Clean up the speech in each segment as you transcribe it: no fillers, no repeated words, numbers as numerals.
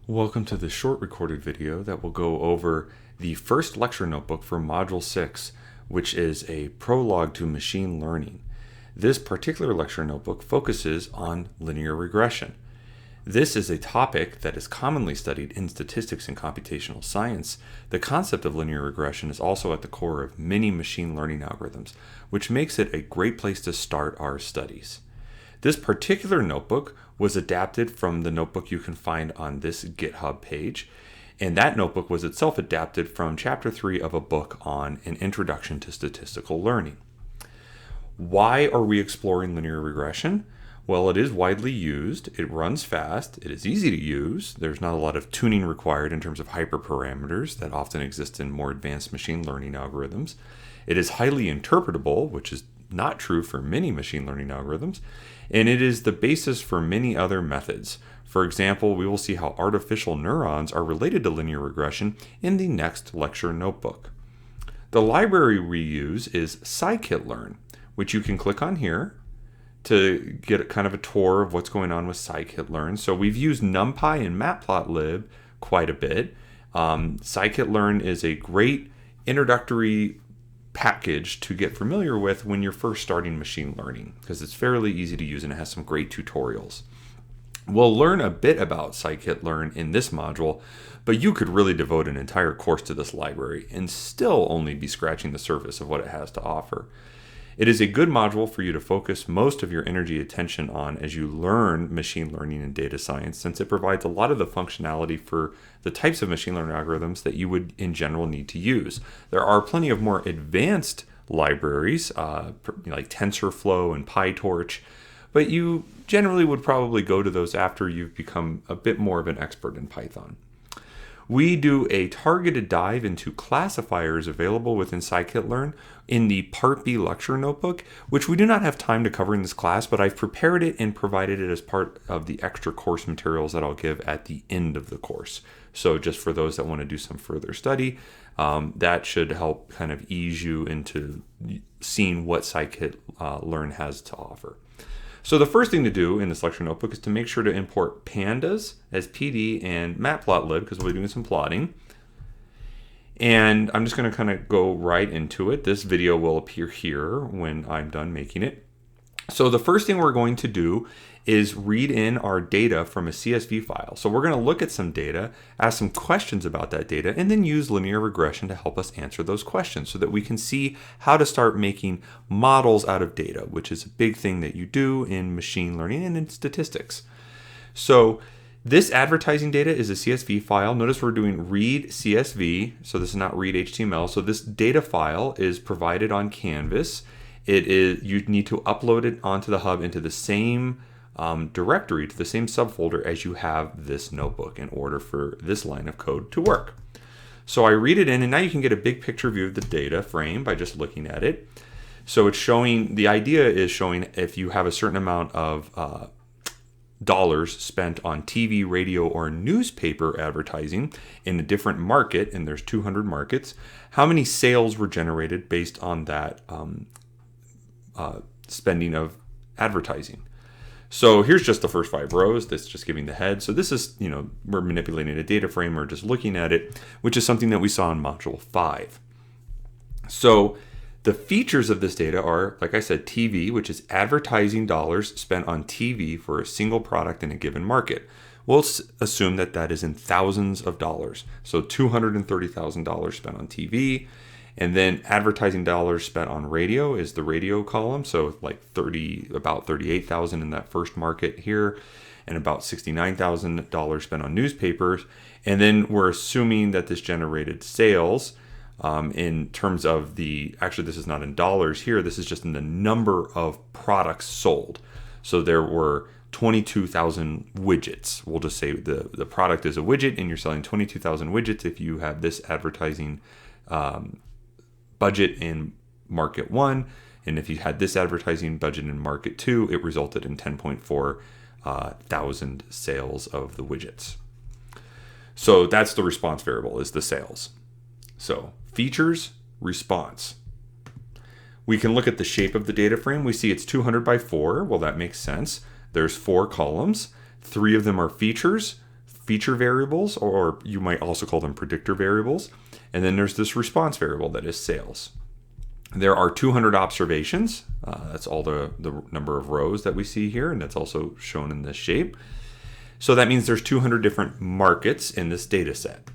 Welcome to this short recorded video that will go over the first lecture notebook for Module 6, which is a prologue to machine learning. This particular lecture notebook focuses on linear regression. This is a topic that is commonly studied in statistics and computational science. The concept of linear regression is also at the core of many machine learning algorithms, which makes it a great place to start our studies. This particular notebook was adapted from the notebook you can find on this GitHub page, and that notebook was itself adapted from Chapter 3 of a book on an introduction to statistical learning. Why are we exploring linear regression? Well, it is widely used, it runs fast, it is easy to use, there's not a lot of tuning required in terms of hyperparameters that often exist in more advanced machine learning algorithms. It is highly interpretable, which is not true for many machine learning algorithms, and it is the basis for many other methods. For example, we will see how artificial neurons are related to linear regression in the next lecture notebook. The library we use is scikit-learn, which you can click on here to get kind of a tour of what's going on with scikit-learn. So we've used NumPy and matplotlib quite a bit. Scikit-learn is a great introductory package to get familiar with when you're first starting machine learning, because it's fairly easy to use and it has some great tutorials. We'll learn a bit about scikit-learn in this module, but you could really devote an entire course to this library and still only be scratching the surface of what it has to offer. It is a good module for you to focus most of your energy attention on as you learn machine learning and data science, since it provides a lot of the functionality for the types of machine learning algorithms that you would in general need to use. There are plenty of more advanced libraries like TensorFlow and PyTorch, but you generally would probably go to those after you've become a bit more of an expert in Python. We do a targeted dive into classifiers available within scikit-learn in the Part B lecture notebook, which we do not have time to cover in this class, but I've prepared it and provided it as part of the extra course materials that I'll give at the end of the course. So just for those that want to do some further study, that should help kind of ease you into seeing what scikit-learn has to offer. So the first thing to do in this lecture notebook is to make sure to import pandas as PD and matplotlib, because we'll be doing some plotting. And I'm just going to kind of go right into it. This video will appear here when I'm done making it. So the first thing we're going to do is read in our data from a CSV file. So we're going to look at some data, ask some questions about that data, and then use linear regression to help us answer those questions so that we can see how to start making models out of data, which is a big thing that you do in machine learning and in statistics. So this advertising data is a CSV file. Notice we're doing read CSV, so this is not read HTML. So this data file is provided on Canvas. You need to upload it onto the hub into the same directory, to the same subfolder as you have this notebook in order for this line of code to work. So I read it in, and now you can get a big picture view of the data frame by just looking at it. So it's showing, the idea is showing if you have a certain amount of dollars spent on TV, radio, or newspaper advertising in a different market, and there's 200 markets, how many sales were generated based on that spending of advertising. So here's just the first 5 rows. That's just giving the head. So this is, we're manipulating a data frame or just looking at it, which is something that we saw in Module 5. So the features of this data are, like I said, TV, which is advertising dollars spent on TV for a single product in a given market. We'll assume that that is in thousands of dollars. So $230,000 spent on TV. And then advertising dollars spent on radio is the radio column. So like about 38,000 in that first market here, and about $69,000 spent on newspapers. And then we're assuming that this generated sales in terms of actually this is not in dollars here, this is just in the number of products sold. So there were 22,000 widgets. We'll just say the product is a widget and you're selling 22,000 widgets if you have this advertising budget in market 1, and if you had this advertising budget in market 2, it resulted in 10.4 thousand sales of the widgets. So that's the response variable, is the sales. So features, response. We can look at the shape of the data frame. We see it's 200 by 4. Well, that makes sense. There's 4 columns. 3 of them are features, feature variables, or you might also call them predictor variables. And then there's this response variable that is sales. There are 200 observations. That's all the number of rows that we see here, and that's also shown in this shape. So that means there's 200 different markets in this data set.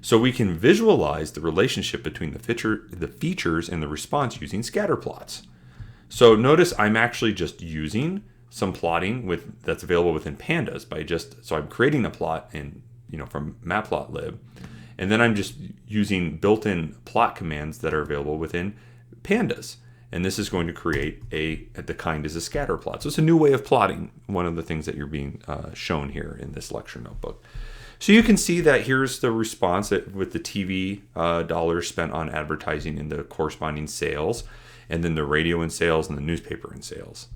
So we can visualize the relationship between the features and the response using scatter plots. So notice I'm actually just using some plotting that's available within pandas so I'm creating a plot from matplotlib, and then I'm just using built-in plot commands that are available within pandas. And this is going to create the kind is a scatter plot. So it's a new way of plotting, one of the things that you're being shown here in this lecture notebook. So you can see that here's the response with the TV dollars spent on advertising and the corresponding sales, and then the radio and sales and the newspaper and sales.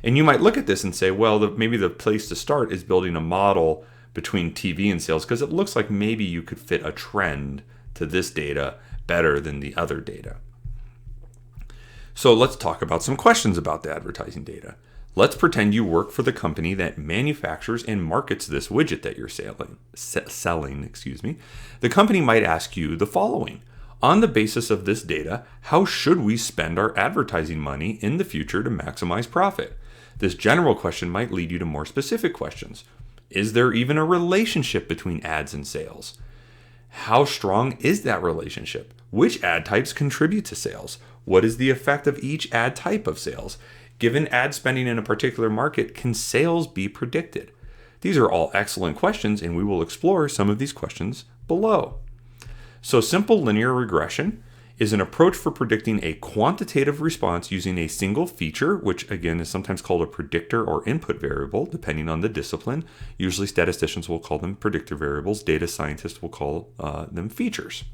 And you might look at this and say, well, maybe the place to start is building a model between TV and sales, because it looks like maybe you could fit a trend to this data better than the other data. So let's talk about some questions about the advertising data. Let's pretend you work for the company that manufactures and markets this widget that you're selling. The company might ask you the following. On the basis of this data, how should we spend our advertising money in the future to maximize profit? This general question might lead you to more specific questions. Is there even a relationship between ads and sales? How strong is that relationship? Which ad types contribute to sales? What is the effect of each ad type of sales? Given ad spending in a particular market, can sales be predicted? These are all excellent questions, and we will explore some of these questions below. So simple linear regression is an approach for predicting a quantitative response using a single feature, which again is sometimes called a predictor or input variable, depending on the discipline. Usually statisticians will call them predictor variables. Data scientists will call them features.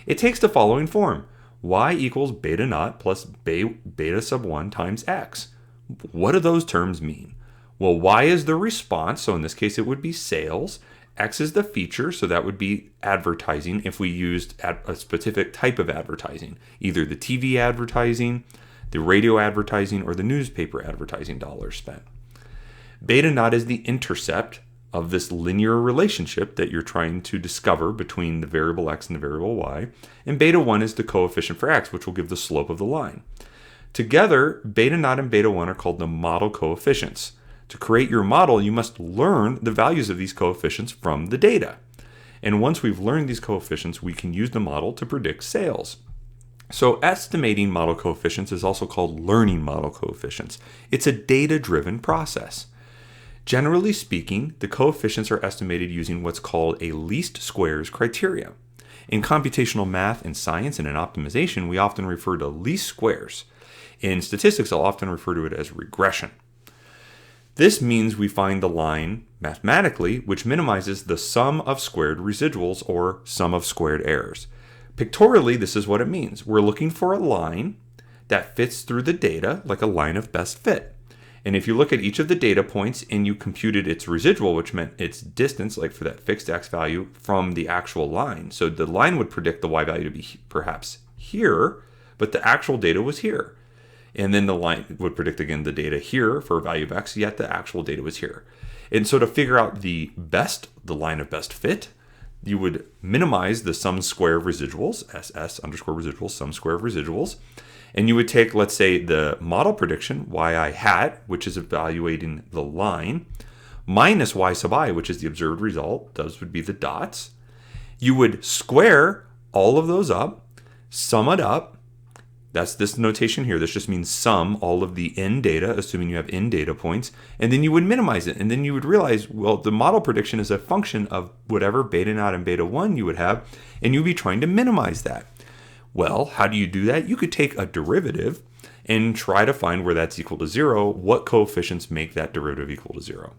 It takes the following form. Y equals beta naught plus beta sub 1 times x. What do those terms mean? Well, y is the response, so in this case it would be sales. X is the feature, so that would be advertising if we used a specific type of advertising, either the TV advertising, the radio advertising, or the newspaper advertising dollars spent. Beta naught is the intercept of this linear relationship that you're trying to discover between the variable x and the variable y, and beta 1 is the coefficient for x, which will give the slope of the line. Together, beta naught and beta 1 are called the model coefficients. To create your model, you must learn the values of these coefficients from the data. And once we've learned these coefficients, we can use the model to predict sales. So estimating model coefficients is also called learning model coefficients. It's a data-driven process. Generally speaking, the coefficients are estimated using what's called a least squares criteria. In computational math and science and in optimization, we often refer to least squares. In statistics, I'll often refer to it as regression. This means we find the line mathematically, which minimizes the sum of squared residuals or sum of squared errors. Pictorially, this is what it means. We're looking for a line that fits through the data like a line of best fit. And if you look at each of the data points and you computed its residual, which meant its distance, like for that fixed x value, from the actual line. So the line would predict the y value to be perhaps here, but the actual data was here. And then the line would predict again the data here for a value of x, yet the actual data was here. And so to figure out the line of best fit, you would minimize the sum square of residuals, ss underscore residuals, sum square of residuals. And you would take, let's say, the model prediction, yi hat, which is evaluating the line, minus y sub I, which is the observed result. Those would be the dots. You would square all of those up, sum it up. That's this notation here. This just means sum all of the n data, assuming you have n data points. And then you would minimize it. And then you would realize, well, the model prediction is a function of whatever beta naught and beta 1 you would have, and you'd be trying to minimize that. Well, how do you do that? You could take a derivative and try to find where that's equal to 0. What coefficients make that derivative equal to 0?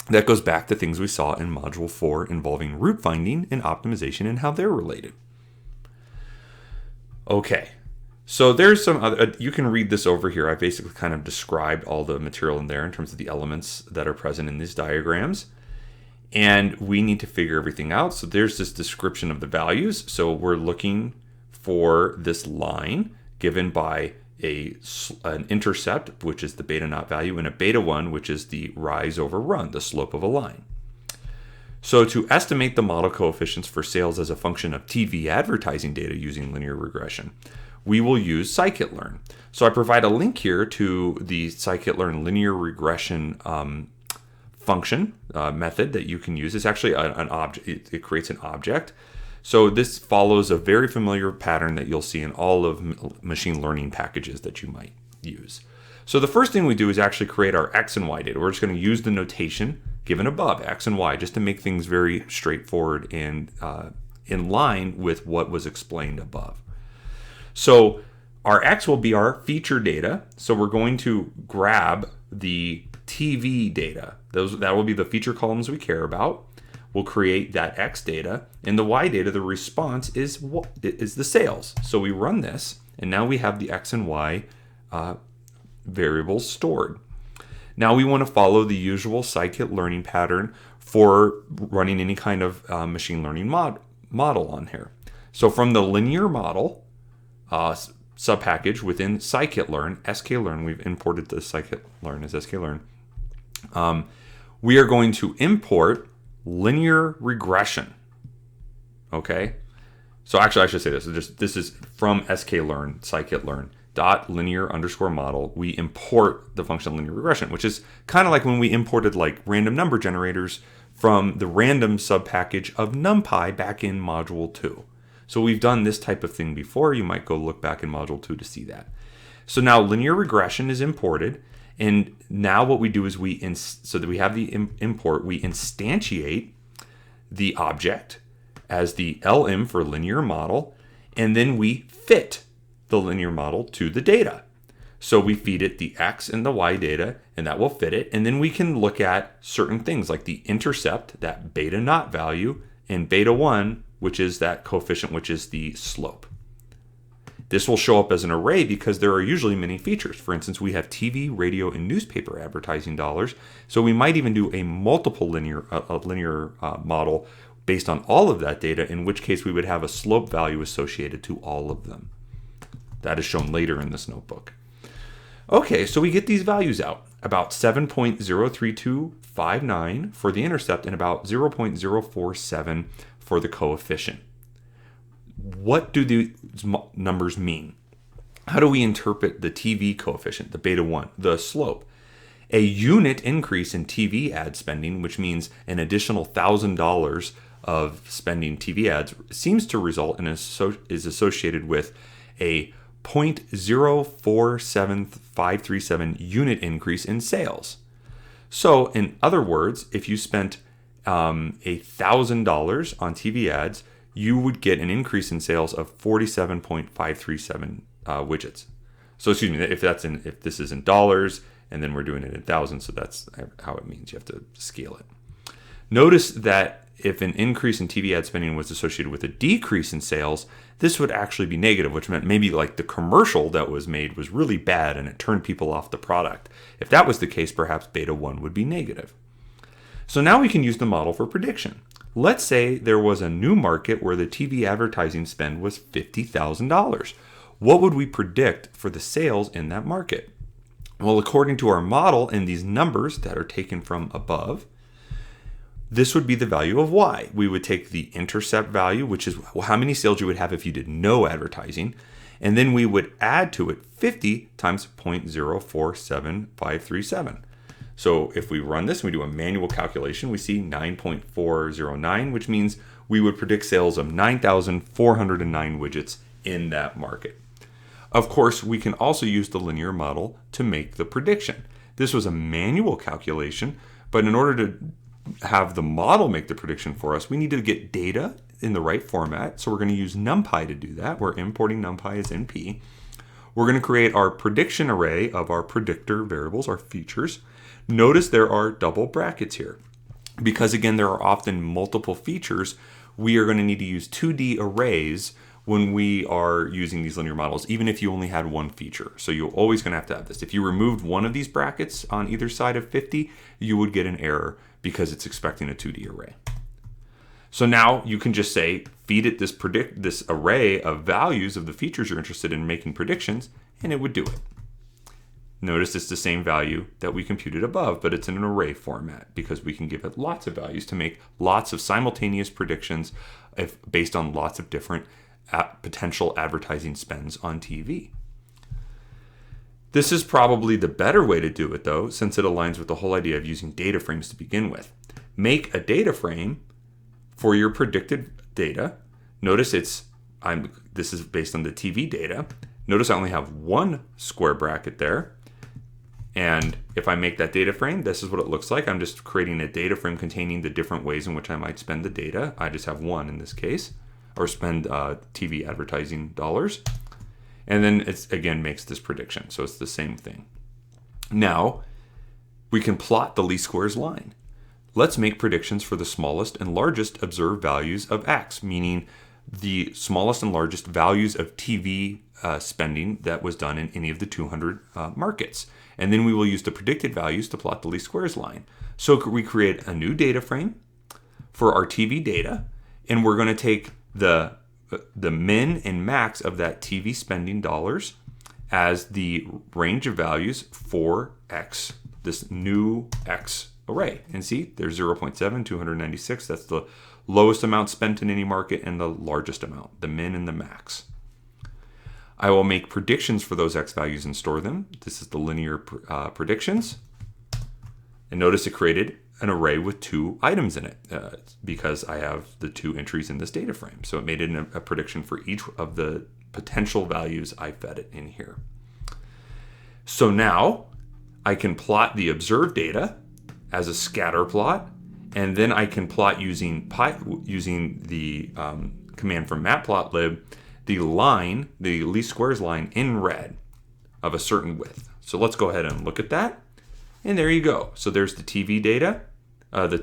That goes back to things we saw in Module 4 involving root finding and optimization and how they're related. Okay, so there's some other, you can read this over here. I basically kind of described all the material in there in terms of the elements that are present in these diagrams. And we need to figure everything out. So there's this description of the values. So we're looking for this line given by an intercept, which is the beta naught value, and a beta 1, which is the rise over run, the slope of a line. So to estimate the model coefficients for sales as a function of TV advertising data using linear regression, we will use scikit-learn. So I provide a link here to the scikit-learn linear regression function method that you can use. It's actually an object. It creates an object. So this follows a very familiar pattern that you'll see in all of machine learning packages that you might use. So the first thing we do is actually create our X and Y data. We're just going to use the notation given above, X and Y, just to make things very straightforward and in line with what was explained above. So our X will be our feature data. So we're going to grab the TV data. That will be the feature columns we care about. We'll create that X data, and the Y data, the response is the sales. So we run this, and now we have the X and Y variables stored. Now we want to follow the usual scikit-learning pattern for running any kind of machine learning model on here. So from the linear model subpackage within scikit-learn, sklearn, we've imported the scikit-learn as sklearn. We are going to import linear regression. Okay, so actually I should say this is from sklearn, scikit-learn dot linear underscore model. We import the function linear regression, which is kind of like when we imported like random number generators from the random subpackage of NumPy back in module 2. So we've done this type of thing before. You might go look back in module 2 to see that. So now linear regression is imported. And now what we do is so that we have the import, we instantiate the object as the LM for linear model, and then we fit the linear model to the data. So we feed it the X and the Y data, and that will fit it. And then we can look at certain things like the intercept, that beta naught value, and beta 1, which is that coefficient, which is the slope. This will show up as an array because there are usually many features. For instance, we have TV, radio, and newspaper advertising dollars. So we might even do a multiple linear model based on all of that data, in which case we would have a slope value associated to all of them. That is shown later in this notebook. Okay, so we get these values out. About 7.03259 for the intercept and about 0.047 for the coefficient. What do these numbers mean? How do we interpret the TV coefficient, the beta 1, the slope? A unit increase in TV ad spending, which means an additional $1,000 of spending TV ads, seems to result in is associated with a 0.047537 unit increase in sales. So in other words, if you spent $1,000 on TV ads, you would get an increase in sales of 47.537 widgets. So excuse me, if this is in dollars, and then we're doing it in thousands, so that's how it means. You have to scale it. Notice that if an increase in TV ad spending was associated with a decrease in sales, this would actually be negative, which meant maybe like the commercial that was made was really bad and it turned people off the product. If that was the case, perhaps beta 1 would be negative. So now we can use the model for prediction. Let's say there was a new market where the TV advertising spend was $50,000. What would we predict for the sales in that market? Well, according to our model and these numbers that are taken from above, this would be the value of Y. We would take the intercept value, which is how many sales you would have if you did no advertising, and then we would add to it 50 times 0.047537. So if we run this and we do a manual calculation, we see 9.409, which means we would predict sales of 9,409 widgets in that market. Of course, we can also use the linear model to make the prediction. This was a manual calculation, but in order to have the model make the prediction for us, we need to get data in the right format. So we're going to use NumPy to do that. We're importing NumPy as NP. We're going to create our prediction array of our predictor variables, our features. Notice there are double brackets here. Because again, there are often multiple features, we are going to need to use 2D arrays when we are using these linear models, even if you only had one feature. So you're always going to have this. If you removed one of these brackets on either side of 50, you would get an error because it's expecting a 2D array. So now you can just say, feed it this array of values of the features you're interested in making predictions, and it would do it. Notice it's the same value that we computed above, but it's in an array format because we can give it lots of values to make lots of simultaneous predictions based on lots of different potential advertising spends on TV. This is probably the better way to do it, though, since it aligns with the whole idea of using data frames to begin with. Make a data frame for your predicted data. Notice this is based on the TV data. Notice I only have one square bracket there. And if I make that data frame, this is what it looks like. I'm just creating a data frame containing the different ways in which I might spend the data. I just have one in this case, or spend TV advertising dollars. And then it again makes this prediction. So it's the same thing. Now we can plot the least squares line. Let's make predictions for the smallest and largest observed values of X, meaning the smallest and largest values of TV spending that was done in any of the 200 markets. And then we will use the predicted values to plot the least squares line. So we create a new data frame for our TV data, and we're going to take the min and max of that TV spending dollars as the range of values for X, this new X array. And see, there's 0.7, 296. That's the lowest amount spent in any market and the largest amount, the min and the max. I will make predictions for those X values and store them. This is the linear predictions. And notice it created an array with two items in it because I have the two entries in this data frame. So it made it a prediction for each of the potential values I fed it in here. So now I can plot the observed data as a scatter plot, and then I can plot using the command from matplotlib, the line, the least squares line in red of a certain width. So let's go ahead and look at that. And there you go. So there's the TV data, the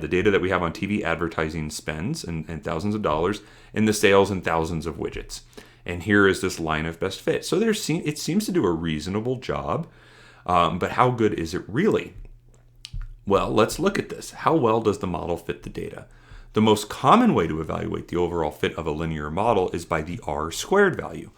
data that we have on TV advertising spends and thousands of dollars, and the sales and thousands of widgets. And here is this line of best fit. So it seems to do a reasonable job, but how good is it really? Well, let's look at this. How well does the model fit the data? The most common way to evaluate the overall fit of a linear model is by the R squared value.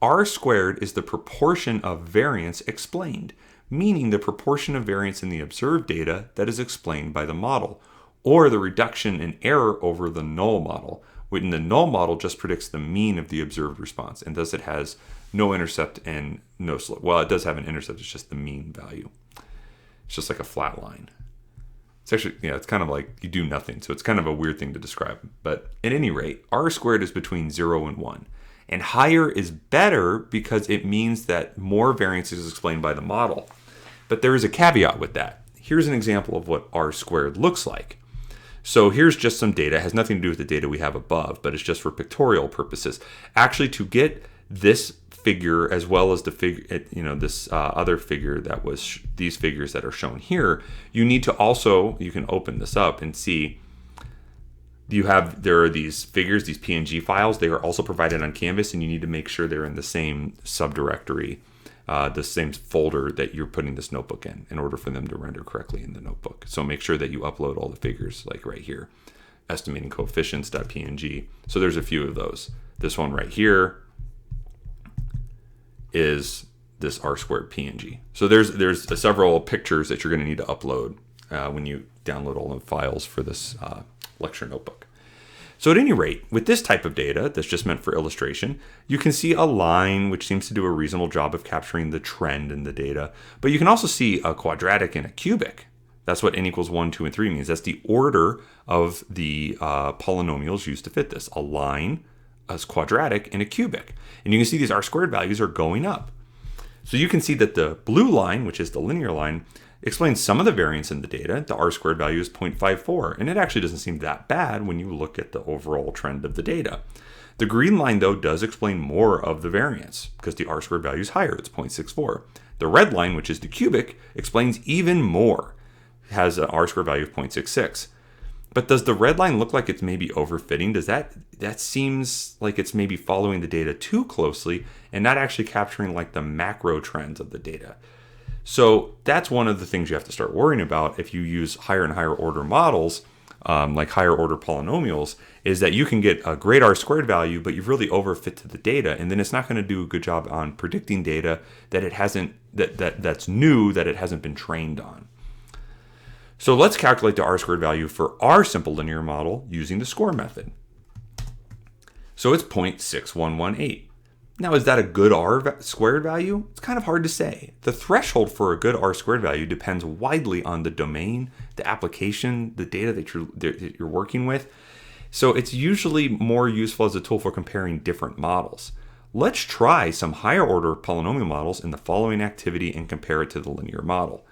R squared is the proportion of variance explained, meaning the proportion of variance in the observed data that is explained by the model, or the reduction in error over the null model, when the null model just predicts the mean of the observed response, and thus it has no intercept and no slope. Well, it does have an intercept, it's just the mean value. It's just like a flat line. It's actually, it's kind of like you do nothing. So it's kind of a weird thing to describe. But at any rate, R squared is between 0 and 1. And higher is better because it means that more variance is explained by the model. But there is a caveat with that. Here's an example of what R squared looks like. So here's just some data. It has nothing to do with the data we have above, but it's just for pictorial purposes. Actually, to get this figure as well as the figure, this other figure that was these figures that are shown here, you need to also, you can open this up and see there are these figures, these PNG files. They are also provided on Canvas, and you need to make sure they're in the same subdirectory, the same folder that you're putting this notebook in order for them to render correctly in the notebook. So make sure that you upload all the figures, like right here, estimating coefficients.png. So there's a few of those. This one right here is this R squared PNG. So there's several pictures that you're going to need to upload when you download all the files for this lecture notebook. So at any rate, with this type of data that's just meant for illustration, you can see a line which seems to do a reasonable job of capturing the trend in the data. But you can also see a quadratic and a cubic. That's what n equals 1, 2, and 3 means. That's the order of the polynomials used to fit this. A line, a quadratic, and a cubic. And you can see these R squared values are going up. So you can see that the blue line, which is the linear line, explains some of the variance in the data. The R squared value is 0.54, and it actually doesn't seem that bad when you look at the overall trend of the data. The green line, though, does explain more of the variance because the R squared value is higher, it's 0.64. The red line, which is the cubic, explains even more. It has an R squared value of 0.66. But does the red line look like it's maybe overfitting? Does that seems like it's maybe following the data too closely and not actually capturing like the macro trends of the data? So that's one of the things you have to start worrying about if you use higher and higher order models like higher order polynomials, is that you can get a great R squared value, but you've really overfit to the data, and then it's not going to do a good job on predicting data that it hasn't that's new, that it hasn't been trained on. So let's calculate the R squared value for our simple linear model using the score method. So it's 0.6118. Now, is that a good R squared value? It's kind of hard to say. The threshold for a good R squared value depends widely on the domain, the application, the data that you're working with. So it's usually more useful as a tool for comparing different models. Let's try some higher order polynomial models in the following activity and compare it to the linear model.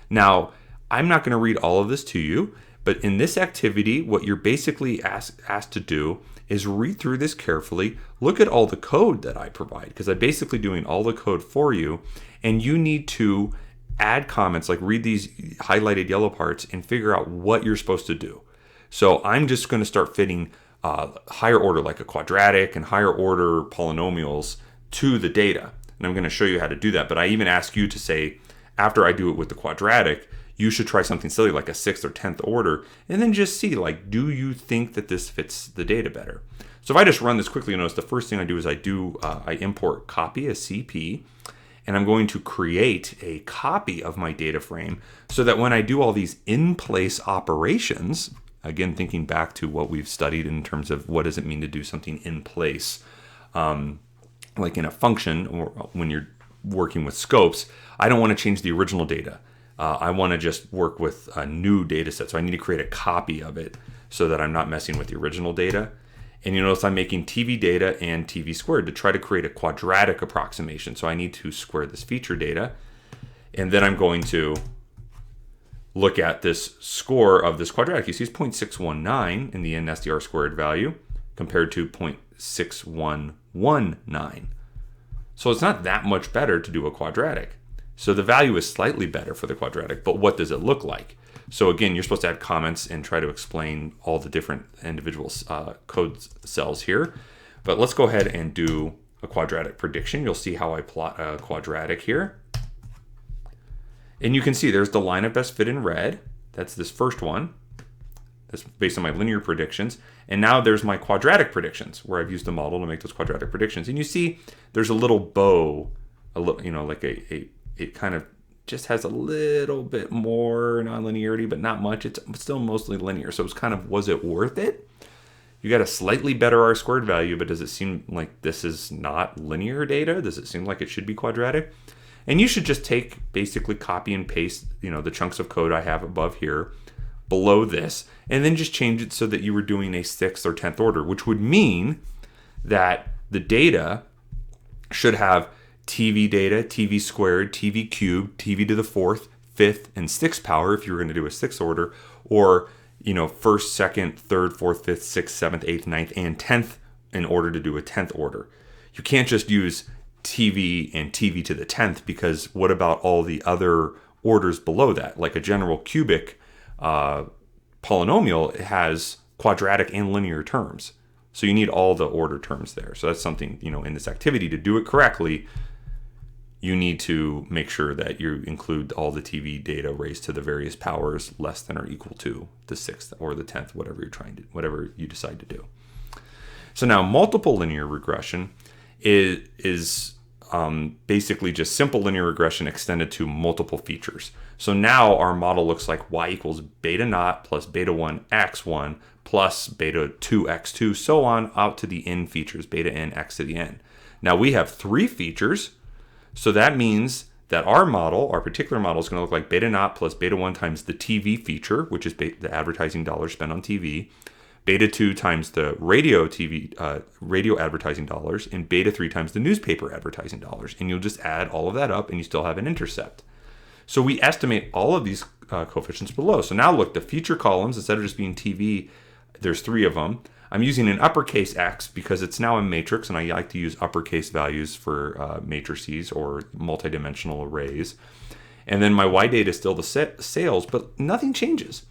Now, I'm not going to read all of this to you, but in this activity, what you're basically asked to do is read through this carefully, look at all the code that I provide, because I'm basically doing all the code for you, and you need to add comments, like read these highlighted yellow parts and figure out what you're supposed to do. So I'm just going to start fitting higher order, like a quadratic and higher order polynomials to the data. And I'm going to show you how to do that. But I even ask you to say, after I do it with the quadratic, you should try something silly like a 6th or 10th order, and then just see, like, do you think that this fits the data better? So if I just run this quickly, you'll notice the first thing I do is I import copy as CP, and I'm going to create a copy of my data frame so that when I do all these in-place operations, again, thinking back to what we've studied in terms of what does it mean to do something in place, like in a function or when you're working with scopes, I don't want to change the original data. I want to just work with a new data set. So I need to create a copy of it so that I'm not messing with the original data. And you notice I'm making TV data and TV squared to try to create a quadratic approximation. So I need to square this feature data. And then I'm going to look at this score of this quadratic. You see it's 0.619 in the end, that's the R squared value, compared to 0.6119. So it's not that much better to do a quadratic. So the value is slightly better for the quadratic, but what does it look like? So again, you're supposed to add comments and try to explain all the different individual code cells here. But let's go ahead and do a quadratic prediction. You'll see how I plot a quadratic here. And you can see there's the line of best fit in red. That's this first one. That's based on my linear predictions. And now there's my quadratic predictions, where I've used the model to make those quadratic predictions. And you see there's a little bow, like it kind of just has a little bit more nonlinearity, but not much. It's still mostly linear. So it's kind of, was it worth it? You got a slightly better R squared value, but does it seem like this is not linear data? Does it seem like it should be quadratic? And you should just basically copy and paste, the chunks of code I have above here below this, and then just change it so that you were doing a 6th or 10th order, which would mean that the data should have TV data, TV squared, TV cubed, TV to the 4th, 5th, and 6th power if you were going to do a 6th order, or 1st, 2nd, 3rd, 4th, 5th, 6th, 7th, 8th, 9th, and 10th in order to do a 10th order. You can't just use TV and TV to the 10th, because what about all the other orders below that? Like a general cubic polynomial, it has quadratic and linear terms. So you need all the order terms there. So that's something, in this activity, to do it correctly, you need to make sure that you include all the TV data raised to the various powers less than or equal to the 6th or the 10th, whatever you decide to do. So now multiple linear regression is basically just simple linear regression extended to multiple features. So now our model looks like y equals beta naught plus beta 1 x1 plus beta 2 x2, so on out to the n features, beta n x to the n. Now we have 3 features, so that means that our particular model is going to look like beta naught plus beta 1 times the TV feature, which is the advertising dollars spent on TV, beta 2 times the radio advertising dollars, and beta 3 times the newspaper advertising dollars. And you'll just add all of that up and you still have an intercept. So we estimate all of these coefficients below. So now look, the feature columns, instead of just being TV, there's 3 of them. I'm using an uppercase X because it's now a matrix, and I like to use uppercase values for matrices or multidimensional arrays. And then my Y data is still the sales, but nothing changes.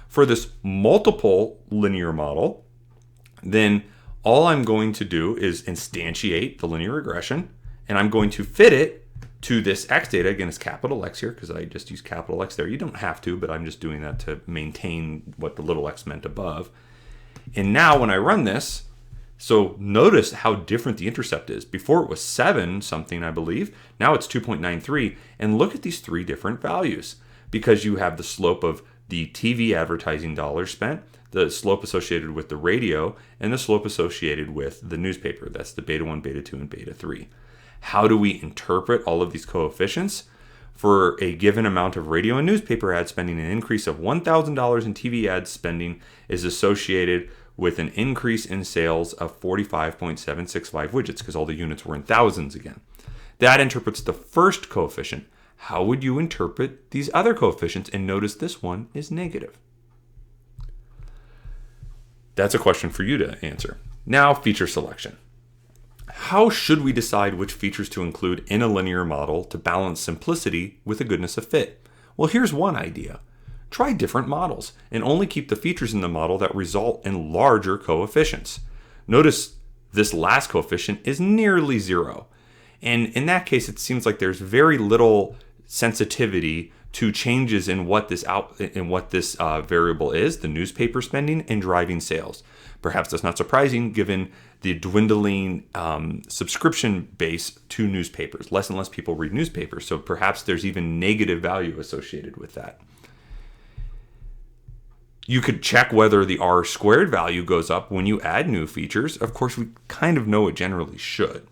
For this multiple linear model, then all I'm going to do is instantiate the linear regression, and I'm going to fit it to this X data. Again, it's capital X here because I just use capital X there. You don't have to, but I'm just doing that to maintain what the little x meant above. And now when I run this, so notice how different the intercept is. Before it was 7 something, I believe. Now it's 2.93. And look at these 3 different values, because you have the slope of the TV advertising dollars spent, the slope associated with the radio, and the slope associated with the newspaper. That's the beta 1, beta 2, and beta 3. How do we interpret all of these coefficients? For a given amount of radio and newspaper ad spending, an increase of $1,000 in TV ad spending is associated with an increase in sales of 45.765 widgets, because all the units were in thousands again. That interprets the first coefficient. How would you interpret these other coefficients? And notice this one is negative. That's a question for you to answer. Now, feature selection. How should we decide which features to include in a linear model to balance simplicity with the goodness of fit? Well, here's one idea. Try different models and only keep the features in the model that result in larger coefficients. Notice this last coefficient is nearly 0. And in that case, it seems like there's very little sensitivity to changes in what this variable is, the newspaper spending, and driving sales. Perhaps that's not surprising given the dwindling subscription base to newspapers. Less and less people read newspapers, so perhaps there's even negative value associated with that. You could check whether the R squared value goes up when you add new features. Of course, we kind of know it generally should.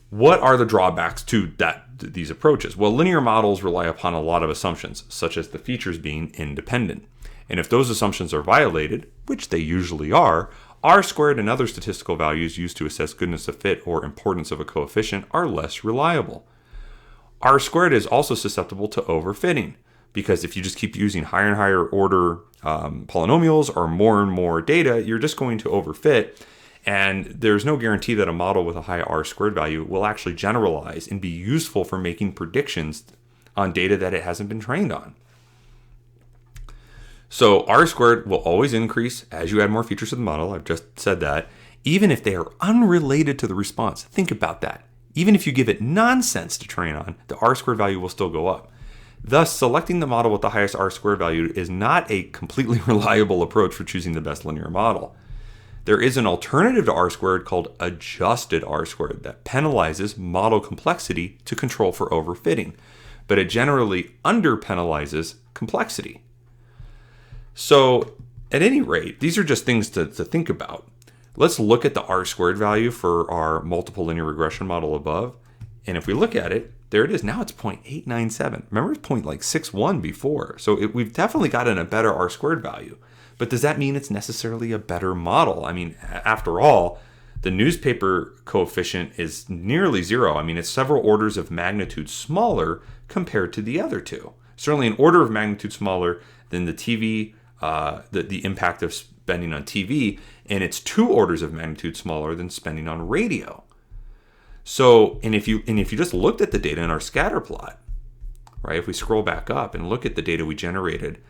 What are the drawbacks to these approaches? Well, linear models rely upon a lot of assumptions, such as the features being independent. And if those assumptions are violated, which they usually are, R squared and other statistical values used to assess goodness of fit or importance of a coefficient are less reliable. R squared is also susceptible to overfitting, because if you just keep using higher and higher order polynomials or more and more data, you're just going to overfit. And there's no guarantee that a model with a high R squared value will actually generalize and be useful for making predictions on data that it hasn't been trained on. So R squared will always increase as you add more features to the model. I've just said that. Even if they are unrelated to the response. Think about that. Even if you give it nonsense to train on, the R squared value will still go up. Thus, selecting the model with the highest R squared value is not a completely reliable approach for choosing the best linear model. There is an alternative to R squared called adjusted R squared that penalizes model complexity to control for overfitting, but it generally underpenalizes complexity. So, at any rate, these are just things to think about. Let's look at the R squared value for our multiple linear regression model above. And if we look at it, there it is. Now it's 0.897. Remember, it's 0.61 before. So we've definitely gotten a better R squared value. But does that mean it's necessarily a better model? I mean, after all, the newspaper coefficient is nearly 0. I mean, it's several orders of magnitude smaller compared to the other two. Certainly an order of magnitude smaller than the TV, the impact of spending on TV, and it's 2 orders of magnitude smaller than spending on radio. So, and if you just looked at the data in our scatter plot, right? If we scroll back up and look at the data we generated,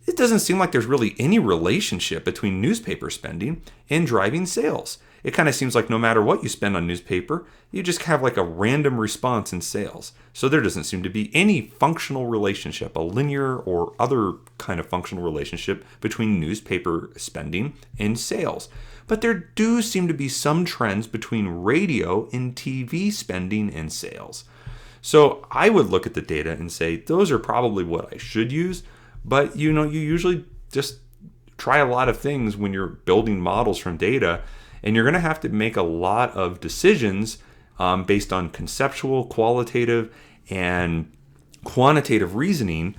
it doesn't seem like there's really any relationship between newspaper spending and driving sales. It kind of seems like no matter what you spend on newspaper, you just have like a random response in sales. So there doesn't seem to be any functional relationship, a linear or other kind of functional relationship between newspaper spending and sales. But there do seem to be some trends between radio and TV spending and sales. So I would look at the data and say, those are probably what I should use. But you usually just try a lot of things when you're building models from data, and you're going to have to make a lot of decisions based on conceptual, qualitative, and quantitative reasoning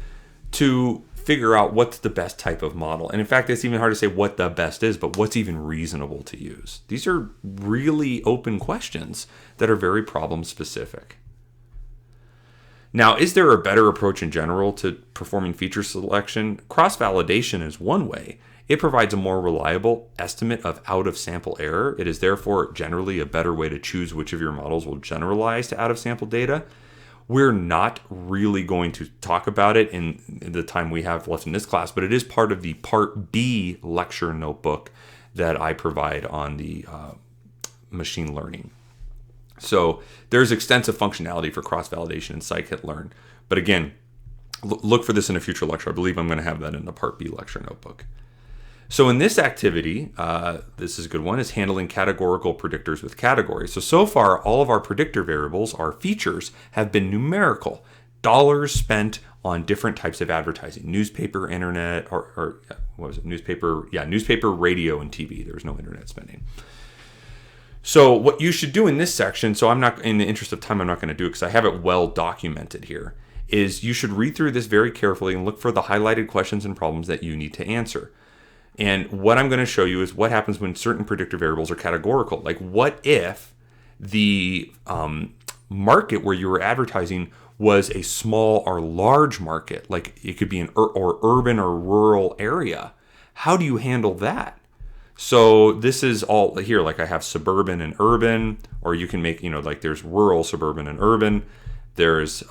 to figure out what's the best type of model. And in fact, it's even hard to say what the best is, but what's even reasonable to use. These are really open questions that are very problem specific. Now, is there a better approach in general to performing feature selection? Cross-validation is one way. It provides a more reliable estimate of out-of-sample error. It is therefore generally a better way to choose which of your models will generalize to out-of-sample data. We're not really going to talk about it in the time we have left in this class, but it is part of the Part B lecture notebook that I provide on the machine learning. So there's extensive functionality for cross-validation in scikit-learn. But again, look for this in a future lecture. I believe I'm going to have that in the Part B lecture notebook. So in this activity, this is a good one, is handling categorical predictors with categories. So far, all of our predictor variables, our features, have been numerical. Dollars spent on different types of advertising, newspaper, internet, or what was it? Newspaper, radio, and TV. There was no internet spending. So what you should do in this section, so I'm not, in the interest of time, I'm not going to do it because I have it well documented here, is you should read through this very carefully and look for the highlighted questions and problems that you need to answer. And what I'm going to show you is what happens when certain predictor variables are categorical. Like, what if the market where you were advertising was a small or large market? Like, it could be an or urban or rural area. How do you handle that? So this is all here. Like, I have suburban and urban, or you can make, like there's rural, suburban, and urban. There's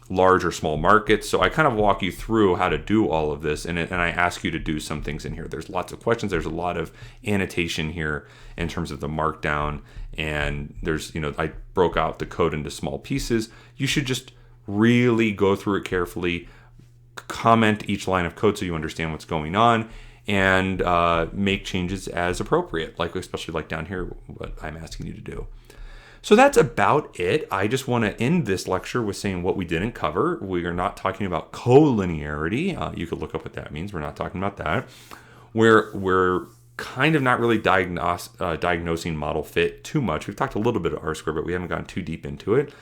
large or small markets. So I kind of walk you through how to do all of this, and I ask you to do some things in here. There's lots of questions. There's a lot of annotation here in terms of the markdown, and there's, I broke out the code into small pieces. You should just really go through it carefully, comment each line of code so you understand what's going on, and make changes as appropriate, like especially like down here, what I'm asking you to do. So that's about it. I just want to end this lecture with saying what we didn't cover. We are not talking about collinearity. You could look up what that means. We're not talking about that. We're kind of not really diagnosing model fit too much. We've talked a little bit of R-squared, but we haven't gone too deep into it.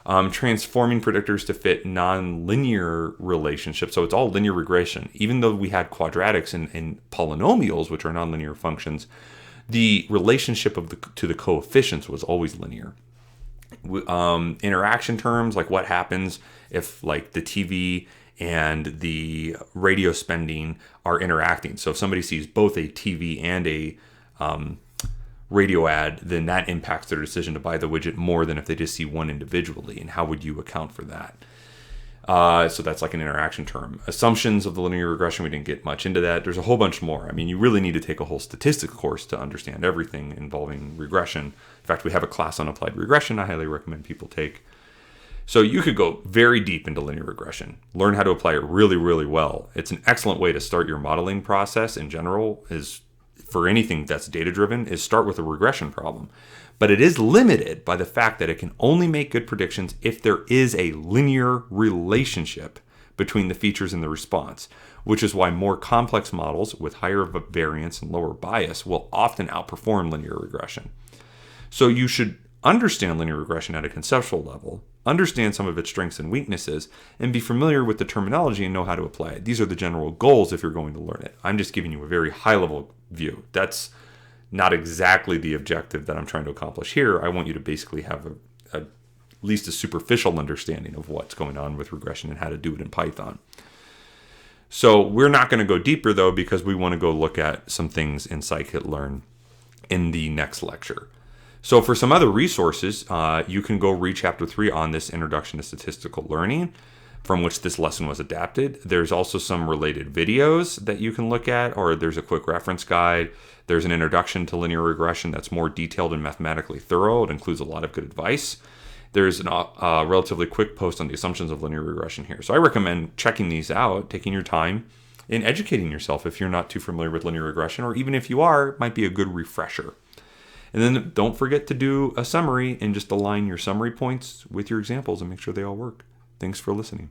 Transforming predictors to fit non-linear relationships. So it's all linear regression. Even though we had quadratics and polynomials, which are nonlinear functions, the relationship to the coefficients was always linear. Interaction terms, like what happens if like the TV and the radio spending are interacting. So if somebody sees both a TV and a radio ad, then that impacts their decision to buy the widget more than if they just see one individually. And how would you account for that? So that's like an interaction term. Assumptions of the linear regression, we didn't get much into that. There's a whole bunch more. I mean, you really need to take a whole statistics course to understand everything involving regression. In fact, we have a class on applied regression I highly recommend people take. So you could go very deep into linear regression, learn how to apply it really, really well. It's an excellent way to start your modeling process in general, is for anything that's data-driven, is start with a regression problem. But it is limited by the fact that it can only make good predictions if there is a linear relationship between the features and the response, which is why more complex models with higher variance and lower bias will often outperform linear regression. So you should understand linear regression at a conceptual level, understand some of its strengths and weaknesses, and be familiar with the terminology and know how to apply it. These are the general goals if you're going to learn it. I'm just giving you a very high-level view. That's not exactly the objective that I'm trying to accomplish here. I want you to basically have at least a superficial understanding of what's going on with regression and how to do it in Python. So we're not going to go deeper, though, because we want to go look at some things in scikit-learn in the next lecture. So for some other resources, you can go read Chapter 3 on this Introduction to Statistical Learning, from which this lesson was adapted. There's also some related videos that you can look at, or there's a quick reference guide. There's an introduction to linear regression that's more detailed and mathematically thorough. It includes a lot of good advice. There's a relatively quick post on the assumptions of linear regression here. So I recommend checking these out, taking your time, and educating yourself if you're not too familiar with linear regression, or even if you are, it might be a good refresher. And then don't forget to do a summary and just align your summary points with your examples and make sure they all work. Thanks for listening.